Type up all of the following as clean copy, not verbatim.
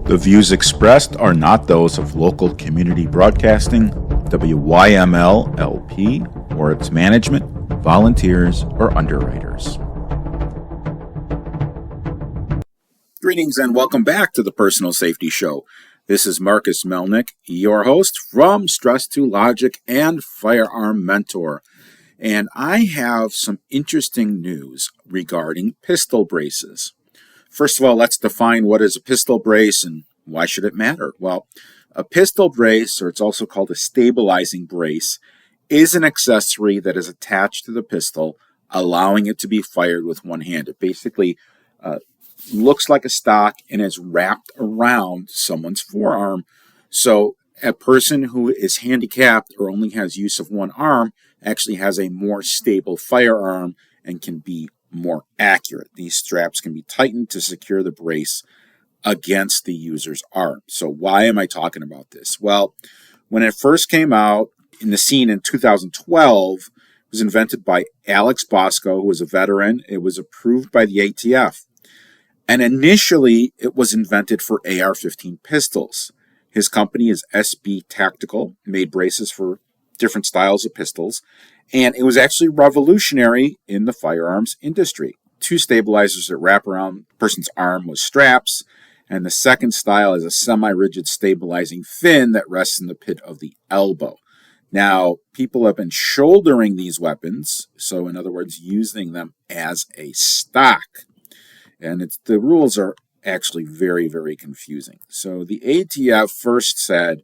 The views expressed are not those of local community broadcasting, WYML LP, or its management, volunteers, or underwriters. Greetings and welcome back to the Personal Safety Show. This is Marcus Melnick, your host from Stress2Logic and Firearm Mentor. And I have some interesting news regarding pistol braces. First of all, let's define what is a pistol brace and why should it matter? Well, a pistol brace, or it's also called a stabilizing brace, is an accessory that is attached to the pistol, allowing it to be fired with one hand. It basically looks like a stock and is wrapped around someone's forearm. So a person who is handicapped or only has use of one arm actually has a more stable firearm and can be more accurate. These straps can be tightened to secure the brace against the user's arm. So why am I talking about this? Well, when it first came out in the scene in 2012, it was invented by Alex Bosco, who was a veteran. It was approved by the ATF. And initially, it was invented for AR-15 pistols. His company is SB Tactical, made braces for different styles of pistols, and it was actually revolutionary in the firearms industry. Two stabilizers that wrap around a person's arm with straps, and the second style is a semi-rigid stabilizing fin that rests in the pit of the elbow. Now, people have been shouldering these weapons, so in other words, using them as a stock. And the rules are actually very, very confusing. So the ATF first said,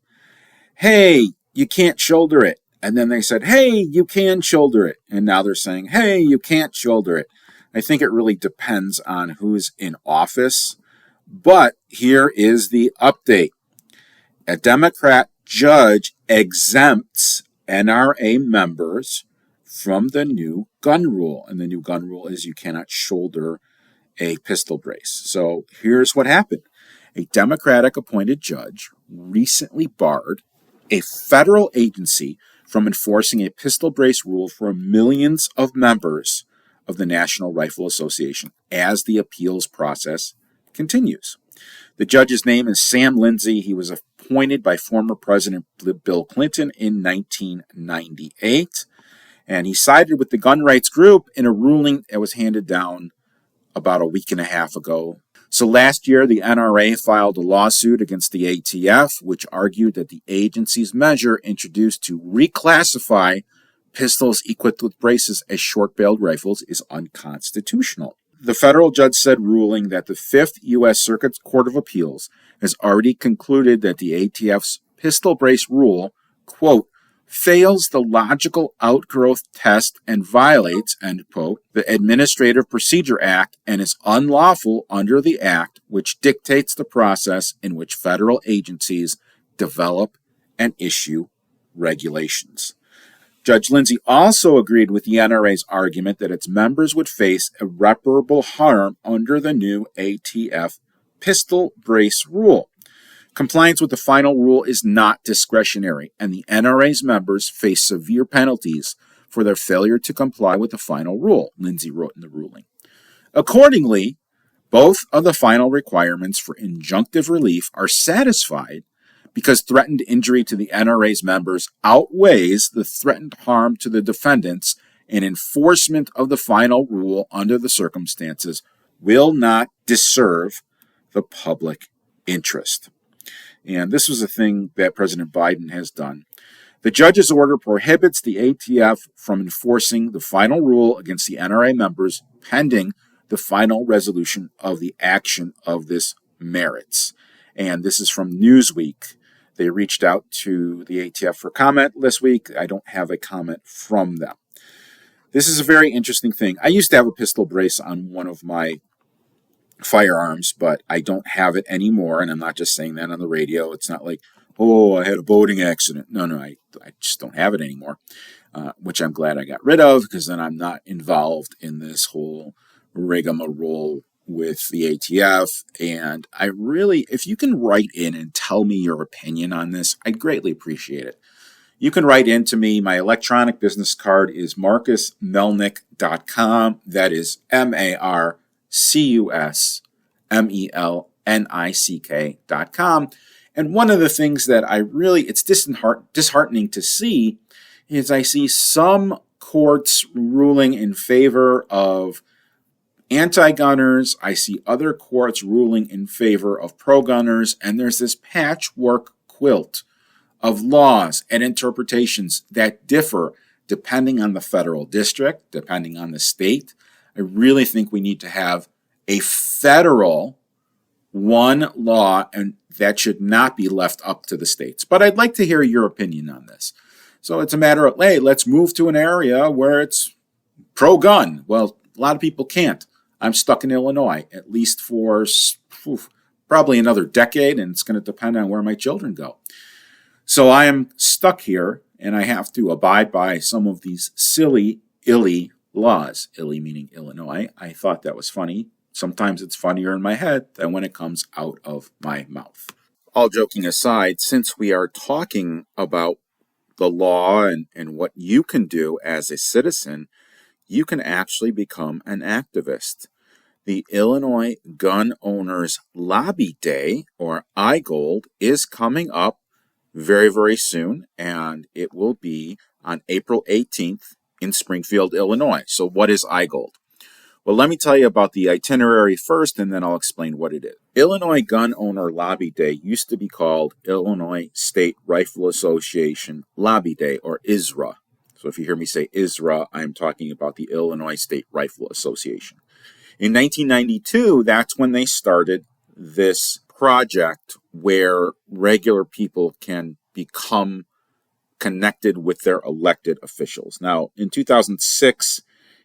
hey, you can't shoulder it. And then they said, hey, you can shoulder it. And now they're saying, hey, you can't shoulder it. I think it really depends on who's in office. But here is the update. A Democrat judge exempts NRA members from the new gun rule. And the new gun rule is you cannot shoulder a pistol brace. So here's what happened. A Democratic appointed judge recently barred a federal agency from enforcing a pistol brace rule for millions of members of the National Rifle Association as the appeals process continues. The judge's name is Sam Lindsay. He was appointed by former President Bill Clinton in 1998, and he sided with the gun rights group in a ruling that was handed down about a week and a half ago. So last year, the NRA filed a lawsuit against the ATF, which argued that the agency's measure introduced to reclassify pistols equipped with braces as short-barreled rifles is unconstitutional. The federal judge said ruling that the Fifth U.S. Circuit Court of Appeals has already concluded that the ATF's pistol brace rule, quote, fails the logical outgrowth test and violates, end quote, the Administrative Procedure Act and is unlawful under the Act, which dictates the process in which federal agencies develop and issue regulations. Judge Lindsay also agreed with the NRA's argument that its members would face irreparable harm under the new ATF pistol brace rule. Compliance with the final rule is not discretionary, and the NRA's members face severe penalties for their failure to comply with the final rule, Lindsay wrote in the ruling. Accordingly, both of the final requirements for injunctive relief are satisfied because threatened injury to the NRA's members outweighs the threatened harm to the defendants, and enforcement of the final rule under the circumstances will not disserve the public interest. And this was a thing that President Biden has done. The judge's order prohibits the ATF from enforcing the final rule against the NRA members pending the final resolution of the action of this merits. And this is from Newsweek. They reached out to the ATF for comment this week. I don't have a comment from them. This is a very interesting thing. I used to have a pistol brace on one of my firearms, but I don't have it anymore, and I'm not just saying that on the radio. It's not like, oh, I had a boating accident. No, I just don't have it anymore, which I'm glad I got rid of, because then I'm not involved in this whole rigmarole with the ATF. And I really, if you can write in and tell me your opinion on this, I'd greatly appreciate it. You can write in to me. My electronic business card is marcusmelnick.com. That is MarcusMelnick NICK.com. And one of the things that it's disheartening to see is I see some courts ruling in favor of anti-gunners. I see other courts ruling in favor of pro-gunners, and there's this patchwork quilt of laws and interpretations that differ depending on the federal district, depending on the state. I really think we need to have a federal one law, and that should not be left up to the states. But I'd like to hear your opinion on this. So it's a matter of, hey, let's move to an area where it's pro-gun. Well, a lot of people can't. I'm stuck in Illinois, at least for probably another decade, and it's going to depend on where my children go. So I am stuck here, and I have to abide by some of these silly, illy laws. Illy meaning Illinois. I thought that was funny. Sometimes it's funnier in my head than when it comes out of my mouth. All joking aside, since we are talking about the law and what you can do as a citizen, you can actually become an activist. The Illinois Gun Owners Lobby Day, or IGOLD, is coming up very, very soon, and it will be on April 18th in Springfield, Illinois. So what is IGOLD? Well, let me tell you about the itinerary first, and then I'll explain what it is. Illinois Gun Owner Lobby Day used to be called Illinois State Rifle Association Lobby Day, or ISRA. So if you hear me say ISRA, I'm talking about the Illinois State Rifle Association. In 1992, that's when they started this project where regular people can become connected with their elected officials. Now, in 2006,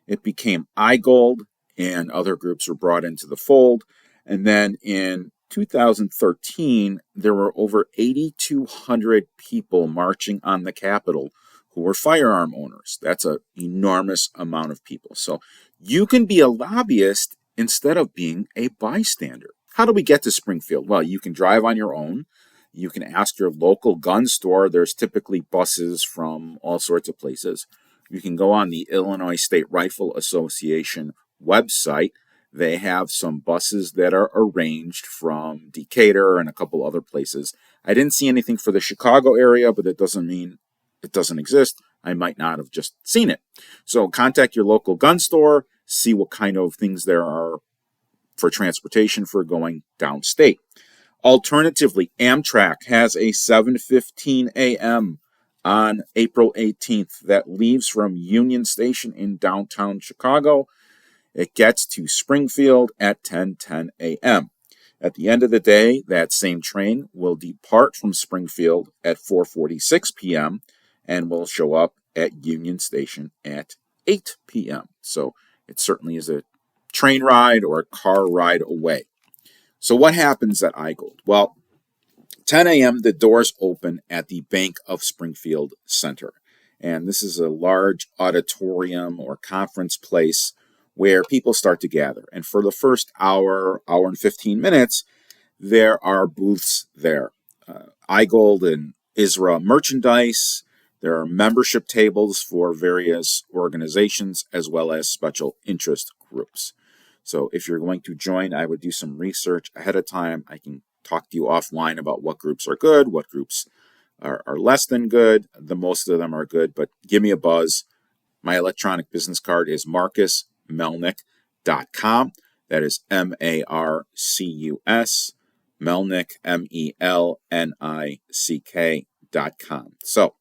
it became IGOLD, and other groups were brought into the fold. And then in 2013, there were over 8,200 people marching on the Capitol who were firearm owners. That's an enormous amount of people. So you can be a lobbyist instead of being a bystander. How do we get to Springfield? Well, you can drive on your own. You can ask your local gun store. There's typically buses from all sorts of places. You can go on the Illinois State Rifle Association website. They have some buses that are arranged from Decatur and a couple other places. I didn't see anything for the Chicago area, but it doesn't mean it doesn't exist. I might not have just seen it. So contact your local gun store, see what kind of things there are for transportation for going downstate. Alternatively, Amtrak has a 7:15 a.m. on April 18th that leaves from Union Station in downtown Chicago. It gets to Springfield at 10:10 a.m. At the end of the day, that same train will depart from Springfield at 4:46 p.m. and will show up at Union Station at 8 p.m. So it certainly is a train ride or a car ride away. So what happens at IGOLD? Well, 10 a.m., the doors open at the Bank of Springfield Center. And this is a large auditorium or conference place where people start to gather. And for the first hour and 15 minutes, there are booths there. IGOLD and ISRA merchandise. There are membership tables for various organizations as well as special interest groups. So if you're going to join, I would do some research ahead of time. I can talk to you offline about what groups are good, what groups are less than good. The most of them are good, but give me a buzz. My electronic business card is marcusmelnick.com. That is MARCUS, Melnick, MELNICK.com. So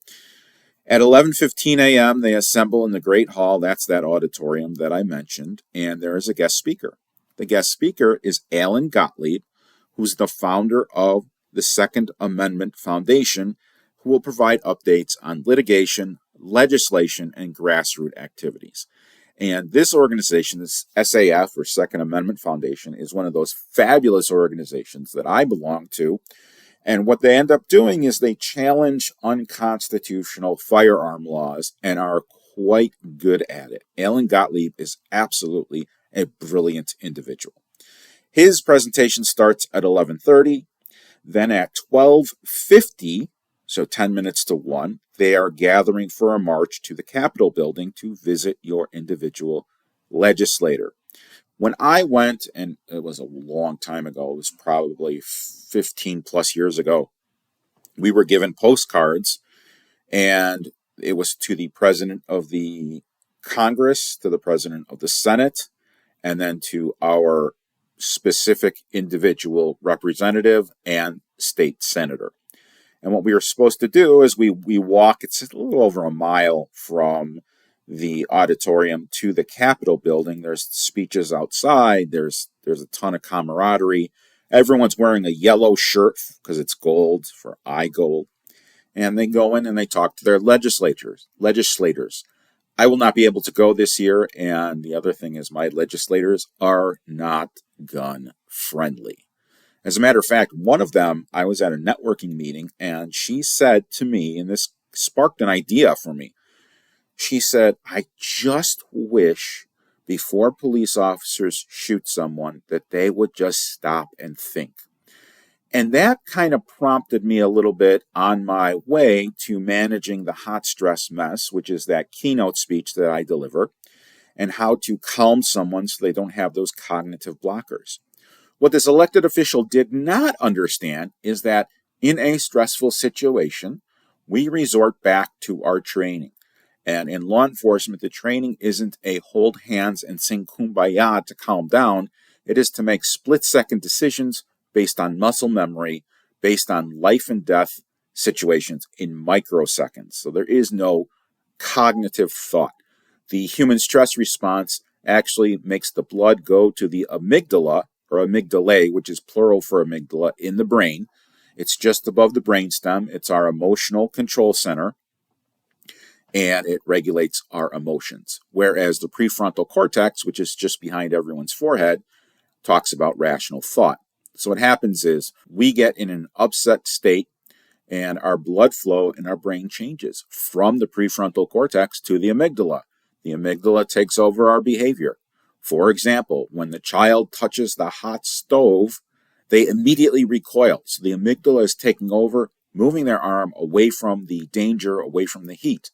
at 11:15 a.m., they assemble in the Great Hall. That's that auditorium that I mentioned, and there is a guest speaker. The guest speaker is Alan Gottlieb, who's the founder of the Second Amendment Foundation, who will provide updates on litigation, legislation, and grassroots activities. And this organization, this SAF, or Second Amendment Foundation, is one of those fabulous organizations that I belong to. And what they end up doing is they challenge unconstitutional firearm laws and are quite good at it. Alan Gottlieb is absolutely a brilliant individual. His presentation starts at 11:30. Then at 12:50, so 10 minutes to 1, they are gathering for a march to the Capitol building to visit your individual legislator. When I went, and it was a long time ago, it was probably 15 plus years ago, we were given postcards, and it was to the president of the Congress, to the president of the Senate, and then to our specific individual representative and state senator. And what we were supposed to do is we walk, it's a little over a mile from the auditorium to the Capitol building. There's speeches outside. There's a ton of camaraderie. Everyone's wearing a yellow shirt because it's gold for IGOLD. And they go in and they talk to their legislators. I will not be able to go this year. And the other thing is my legislators are not gun friendly. As a matter of fact, one of them, I was at a networking meeting, and she said to me, and this sparked an idea for me. She said, I just wish before police officers shoot someone that they would just stop and think. And that kind of prompted me a little bit on my way to managing the hot stress mess, which is that keynote speech that I deliver, and how to calm someone so they don't have those cognitive blockers. What this elected official did not understand is that in a stressful situation, we resort back to our training. And in law enforcement, the training isn't a hold hands and sing kumbaya to calm down. It is to make split-second decisions based on muscle memory, based on life and death situations in microseconds. So there is no cognitive thought. The human stress response actually makes the blood go to the amygdala, or amygdalae, which is plural for amygdala, in the brain. It's just above the brainstem. It's our emotional control center, and it regulates our emotions. Whereas the prefrontal cortex, which is just behind everyone's forehead, talks about rational thought. So what happens is we get in an upset state, and our blood flow in our brain changes from the prefrontal cortex to the amygdala. The amygdala takes over our behavior. For example, when the child touches the hot stove, they immediately recoil. So the amygdala is taking over, moving their arm away from the danger, away from the heat.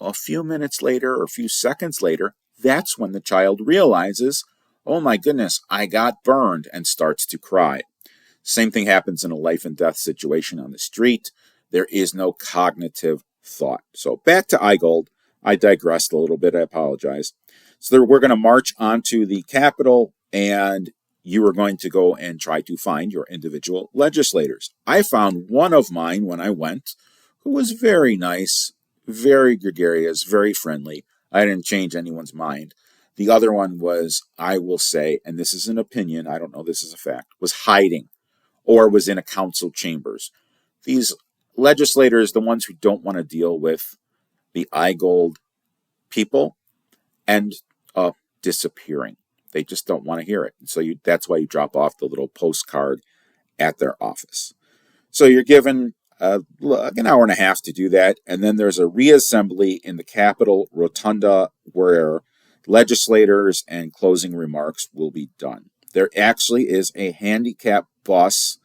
A few minutes later or a few seconds later, that's when the child realizes, oh my goodness, I got burned, and starts to cry. Same thing happens in a life and death situation on the street. There is no cognitive thought. So back to IGOLD. I digressed a little bit. I apologize. So we're going to march onto the Capitol, and you are going to go and try to find your individual legislators. I found one of mine when I went who was very nice, very gregarious, very friendly. I didn't change anyone's mind. The other one was, I will say, and this is an opinion, I don't know this is a fact, was hiding or was in a council chambers. These legislators, the ones who don't want to deal with the IGOLD people, and disappearing. They just don't want to hear it. So that's why you drop off the little postcard at their office. So you're given an hour and a half to do that, and then there's a reassembly in the Capitol Rotunda where legislators and closing remarks will be done. There actually is a handicap bus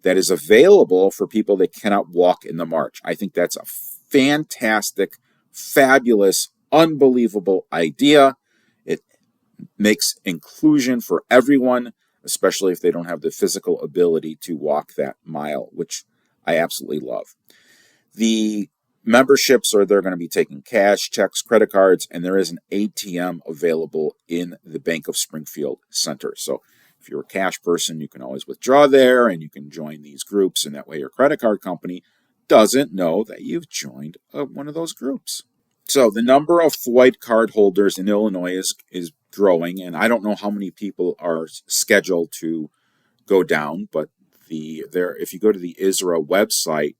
that is available for people that cannot walk in the march. I think that's a fantastic, fabulous, unbelievable idea. It makes inclusion for everyone, especially if they don't have the physical ability to walk that mile, which I absolutely love. The memberships they're going to be taking cash, checks, credit cards, and there is an ATM available in the Bank of Springfield Center. So if you're a cash person, you can always withdraw there, and you can join these groups, and that way your credit card company doesn't know that you've joined one of those groups. So the number of white card holders in Illinois is growing, and I don't know how many people are scheduled to go down, but if you go to the ISRA website,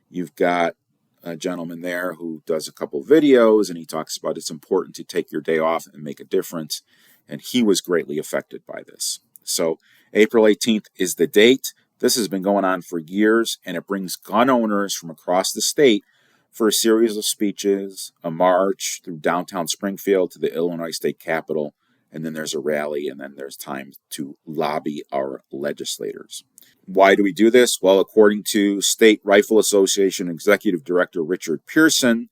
you've got a gentleman there who does a couple videos, and he talks about it's important to take your day off and make a difference, and he was greatly affected by this. So April 18th is the date. This has been going on for years, and it brings gun owners from across the state for a series of speeches, a march through downtown Springfield to the Illinois State Capitol, and then there's a rally, and then there's time to lobby our legislators. Why do we do this? Well, according to State Rifle Association Executive Director Richard Pearson,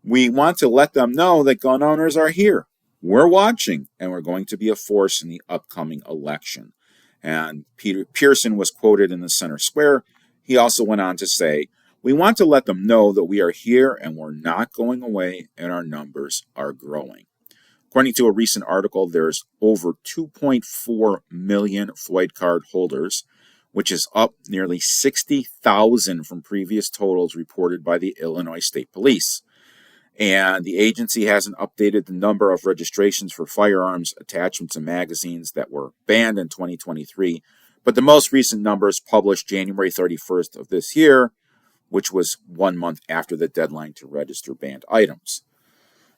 we want to let them know that gun owners are here. we're watching, and we're going to be a force in the upcoming election. And Pearson was quoted in the Center Square. He also went on to say, we want to let them know that we are here and we're not going away and our numbers are growing. According to a recent article, there's over 2.4 million FOID card holders, which is up nearly 60,000 from previous totals reported by the Illinois State Police. And the agency hasn't updated the number of registrations for firearms, attachments, and magazines that were banned in 2023. But the most recent numbers published January 31st of this year, which was 1 month after the deadline to register banned items.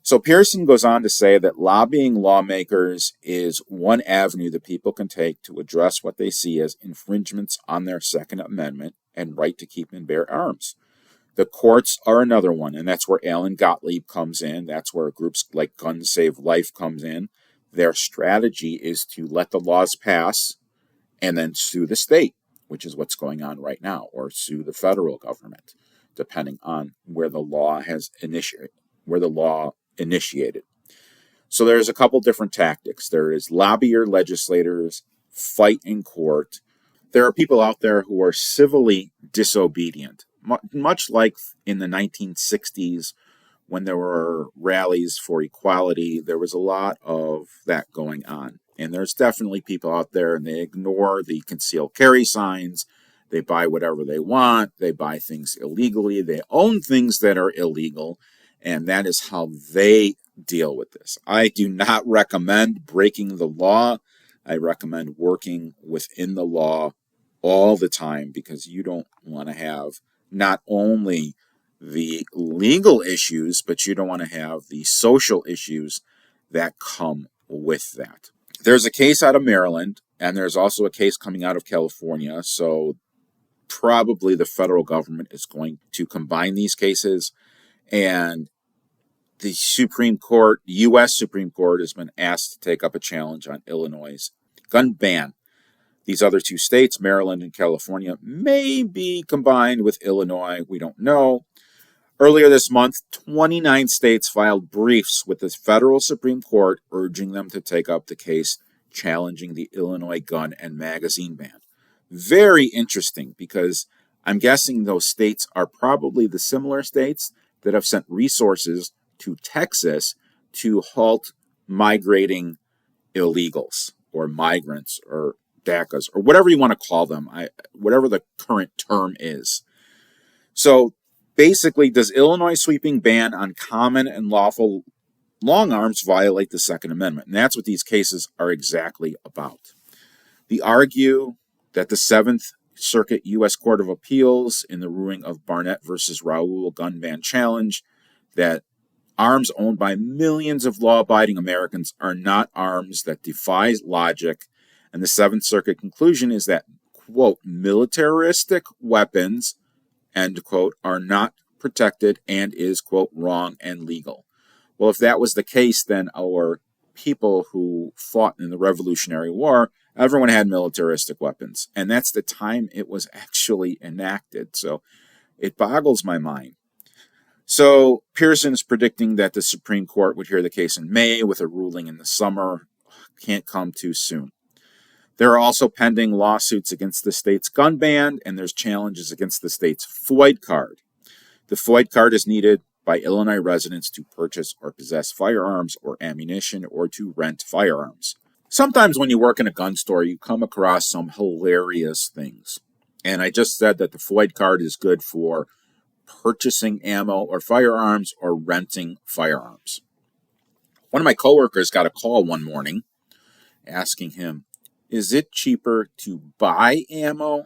So Pearson goes on to say that lobbying lawmakers is one avenue that people can take to address what they see as infringements on their Second Amendment and right to keep and bear arms. The courts are another one, and that's where Alan Gottlieb comes in. That's where groups like Gun Save Life comes in. Their strategy is to let the laws pass and then sue the state, which is what's going on right now, or sue the federal government, depending on where the law initiated. So there's a couple different tactics. There is lobby your legislators, fight in court. There are people out there who are civilly disobedient, much like in the 1960s when there were rallies for equality. There was a lot of that going on. And there's definitely people out there, and they ignore the concealed carry signs. They buy whatever they want. They buy things illegally. They own things that are illegal. And that is how they deal with this. I do not recommend breaking the law. I recommend working within the law all the time, because you don't want to have not only the legal issues, but you don't want to have the social issues that come with that. There's a case out of Maryland, and there's also a case coming out of California. So probably the federal government is going to combine these cases. And the Supreme Court, U.S. Supreme Court, has been asked to take up a challenge on Illinois' gun ban. These other two states, Maryland and California, may be combined with Illinois. We don't know. Earlier this month, 29 states filed briefs with the federal Supreme Court urging them to take up the case challenging the Illinois gun and magazine ban. Very interesting, because I'm guessing those states are probably the similar states that have sent resources to Texas to halt migrating illegals or migrants or DACAs or whatever you want to call them, whatever the current term is. So basically, does Illinois' sweeping ban on common and lawful long arms violate the Second Amendment? And that's what these cases are exactly about. They argue that the Seventh Circuit U.S. Court of Appeals, in the ruling of Barnett versus Raoul gun ban challenge, that arms owned by millions of law-abiding Americans are not arms that defy logic. And the Seventh Circuit conclusion is that, quote, militaristic weapons, end quote, are not protected and is, quote, wrong and legal. Well, if that was the case, then our people who fought in the Revolutionary War, everyone had militaristic weapons. And that's the time it was actually enacted. So it boggles my mind. So Pearson is predicting that the Supreme Court would hear the case in May with a ruling in the summer. Can't come too soon. There are also pending lawsuits against the state's gun ban, and there's challenges against the state's FOID card. The FOID card is needed by Illinois residents to purchase or possess firearms or ammunition or to rent firearms. Sometimes when you work in a gun store, you come across some hilarious things. And I just said that the FOID card is good for purchasing ammo or firearms or renting firearms. One of my coworkers got a call one morning asking him, is it cheaper to buy ammo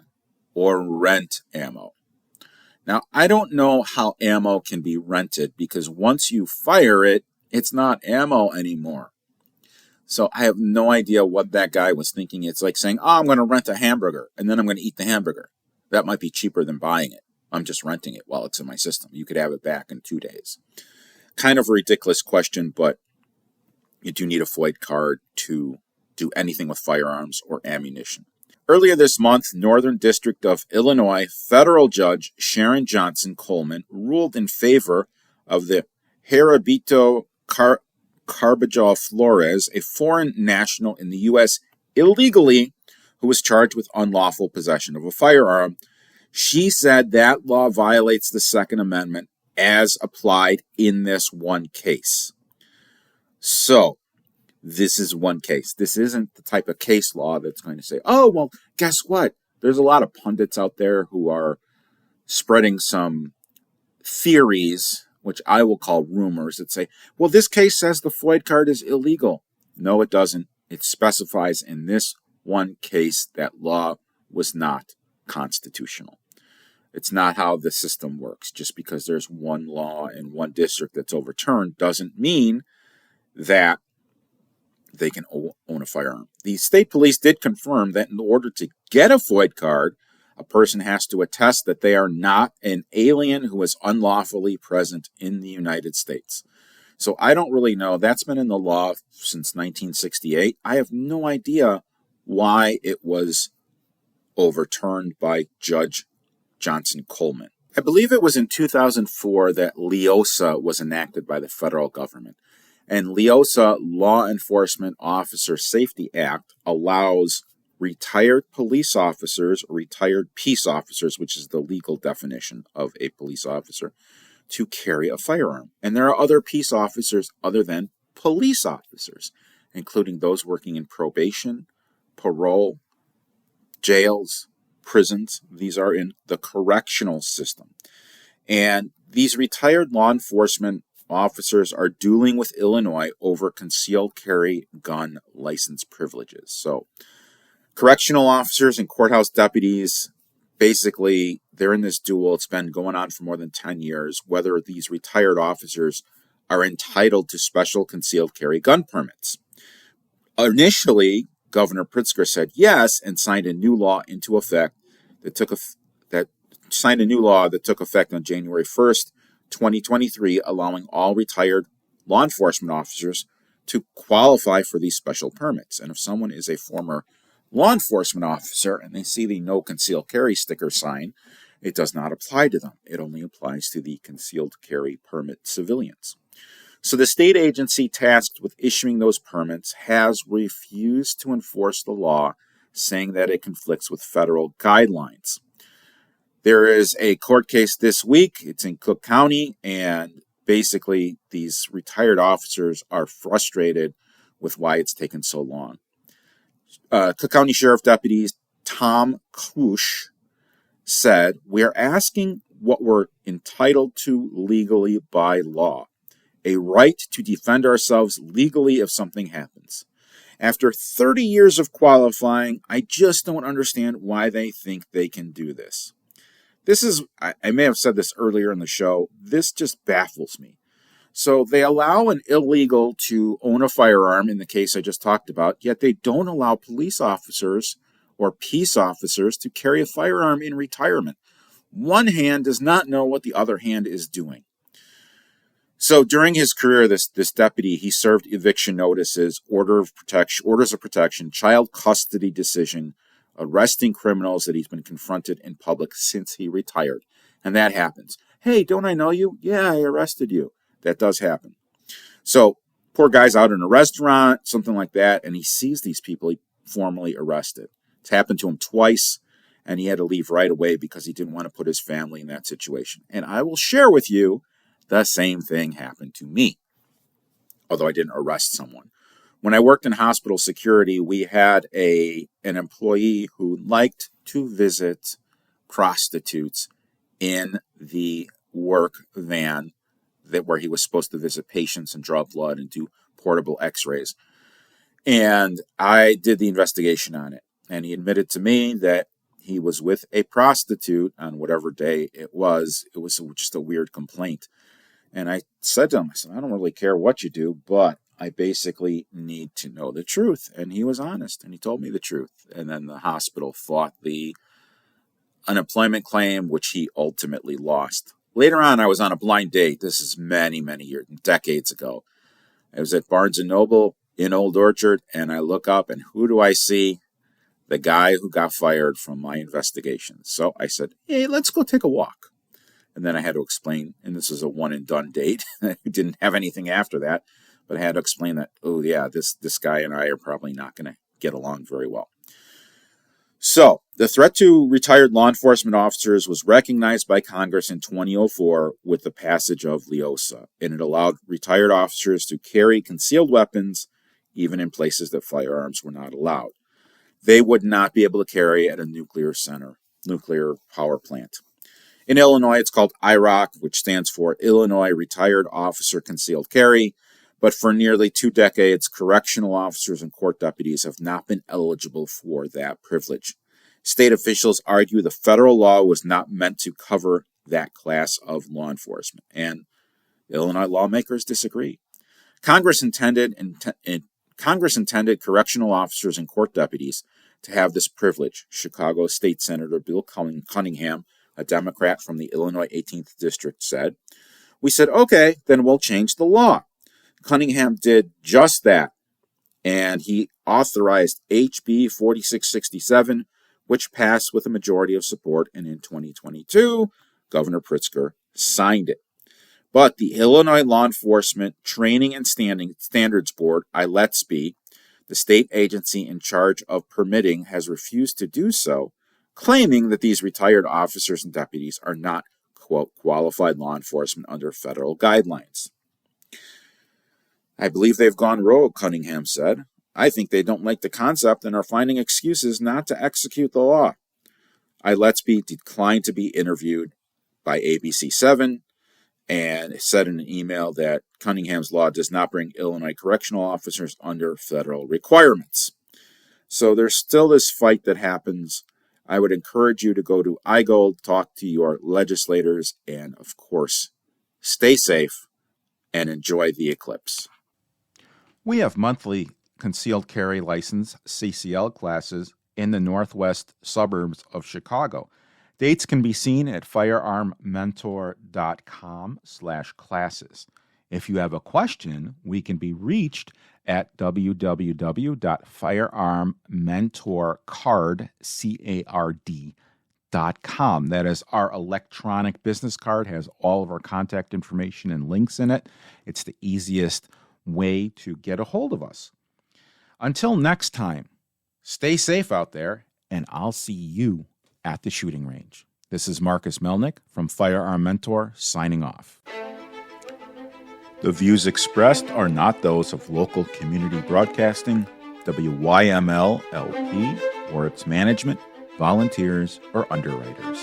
or rent ammo? Now, I don't know how ammo can be rented, because once you fire it, it's not ammo anymore. So I have no idea what that guy was thinking. It's like saying, oh, I'm going to rent a hamburger and then I'm going to eat the hamburger. That might be cheaper than buying it. I'm just renting it while it's in my system. You could have it back in 2 days. Kind of a ridiculous question, but you do need a FOID card to do anything with firearms or ammunition. Earlier this month, Northern District of Illinois federal judge Sharon Johnson Coleman ruled in favor of the Heriberto Carbajal Flores, a foreign national in the U.S. illegally who was charged with unlawful possession of a firearm. She said that law violates the Second Amendment as applied in this one case. So, this is one case. This isn't the type of case law that's going to say, oh, well, guess what? There's a lot of pundits out there who are spreading some theories, which I will call rumors, that say, well, this case says the FOID card is illegal. No, it doesn't. It specifies in this one case that law was not constitutional. It's not how the system works. Just because there's one law in one district that's overturned doesn't mean that they can own a firearm. The state police did confirm that in order to get a FOID card, a person has to attest that they are not an alien who is unlawfully present in the United States. So I don't really know. That's been in the law since 1968. I have no idea why it was overturned by Judge Johnson Coleman. I believe it was in 2004 that LEOSA was enacted by the federal government. And LEOSA, Law Enforcement Officer Safety Act, allows retired police officers, retired peace officers, which is the legal definition of a police officer, to carry a firearm. And there are other peace officers other than police officers, including those working in probation, parole, jails, prisons. These are in the correctional system. And these retired law enforcement officers are dueling with Illinois over concealed carry gun license privileges. So correctional officers and courthouse deputies, basically, they're in this duel. It's been going on for more than 10 years, whether these retired officers are entitled to special concealed carry gun permits. Initially, Governor Pritzker said yes and signed a new law into effect that took effect on January 1st, 2023, allowing all retired law enforcement officers to qualify for these special permits. And if someone is a former law enforcement officer and they see the no concealed carry sticker sign, it does not apply to them. It only applies to the concealed carry permit civilians. So the state agency tasked with issuing those permits has refused to enforce the law, saying that it conflicts with federal guidelines. There is a court case this week. It's in Cook County, and basically these retired officers are frustrated with why it's taken so long. Cook County Sheriff Deputy Tom Kush said, "We are asking what we're entitled to legally by law, a right to defend ourselves legally if something happens. After 30 years of qualifying, I just don't understand why they think they can do this." This is, I may have said this earlier in the show, this just baffles me. So they allow an illegal to own a firearm in the case I just talked about, yet they don't allow police officers or peace officers to carry a firearm in retirement. One hand does not know what the other hand is doing. So during his career, this deputy, he served eviction notices, orders of protection, child custody decision, arresting criminals that he's been confronted in public since he retired. And that happens. Hey, don't I know you? Yeah, I arrested you. That does happen. So poor guy's out in a restaurant, something like that, and he sees these people he formerly arrested. It's happened to him twice, and he had to leave right away because he didn't want to put his family in that situation. And I will share with you, the same thing happened to me, although I didn't arrest someone. When I worked in hospital security, we had an employee who liked to visit prostitutes in the work van where he was supposed to visit patients and draw blood and do portable x-rays. And I did the investigation on it. And he admitted to me that he was with a prostitute on whatever day it was. It was just a weird complaint. And I said to him, I don't really care what you do, but I basically need to know the truth. And he was honest, and he told me the truth. And then the hospital fought the unemployment claim, which he ultimately lost. Later on, I was on a blind date. This is many, many years, decades ago. I was at Barnes & Noble in Old Orchard, and I look up, and who do I see? The guy who got fired from my investigation. So I said, hey, let's go take a walk. And then I had to explain, and this is a one-and-done date. I didn't have anything after that. but I had to explain that, oh yeah, this guy and I are probably not going to get along very well. So, the threat to retired law enforcement officers was recognized by Congress in 2004 with the passage of LEOSA, and it allowed retired officers to carry concealed weapons even in places that firearms were not allowed. They would not be able to carry at a nuclear power plant. In Illinois, it's called IROC, which stands for Illinois Retired Officer Concealed Carry, but for nearly 2 decades, correctional officers and court deputies have not been eligible for that privilege. State officials argue the federal law was not meant to cover that class of law enforcement, and Illinois lawmakers disagree. Congress intended correctional officers and court deputies to have this privilege. Chicago State Senator Bill Cunningham, a Democrat from the Illinois 18th District, said, "We said, okay, then we'll change the law." Cunningham did just that, and he authorized HB 4667, which passed with a majority of support, and in 2022, Governor Pritzker signed it. But the Illinois Law Enforcement Training and Standards Board, ILETSB, the state agency in charge of permitting, has refused to do so, claiming that these retired officers and deputies are not, quote, qualified law enforcement under federal guidelines. "I believe they've gone rogue," Cunningham said. "I think they don't like the concept and are finding excuses not to execute the law." ILETSB declined to be interviewed by ABC7 and said in an email that Cunningham's law does not bring Illinois correctional officers under federal requirements. So there's still this fight that happens. I would encourage you to go to IGOLD, talk to your legislators, and of course, stay safe and enjoy the eclipse. We have monthly concealed carry license CCL classes in the northwest suburbs of Chicago. Dates can be seen at firearmmentor.com/classes. If you have a question, we can be reached at www.firearmmentorcard.com. That is our electronic business card, has all of our contact information and links in it. It's the easiest way to get a hold of us. Until next time, stay safe out there, and I'll see you at the shooting range. This is Marcus Melnick from Firearm Mentor signing off. The views expressed are not those of local community broadcasting, WYML LP, or its management, volunteers, or underwriters.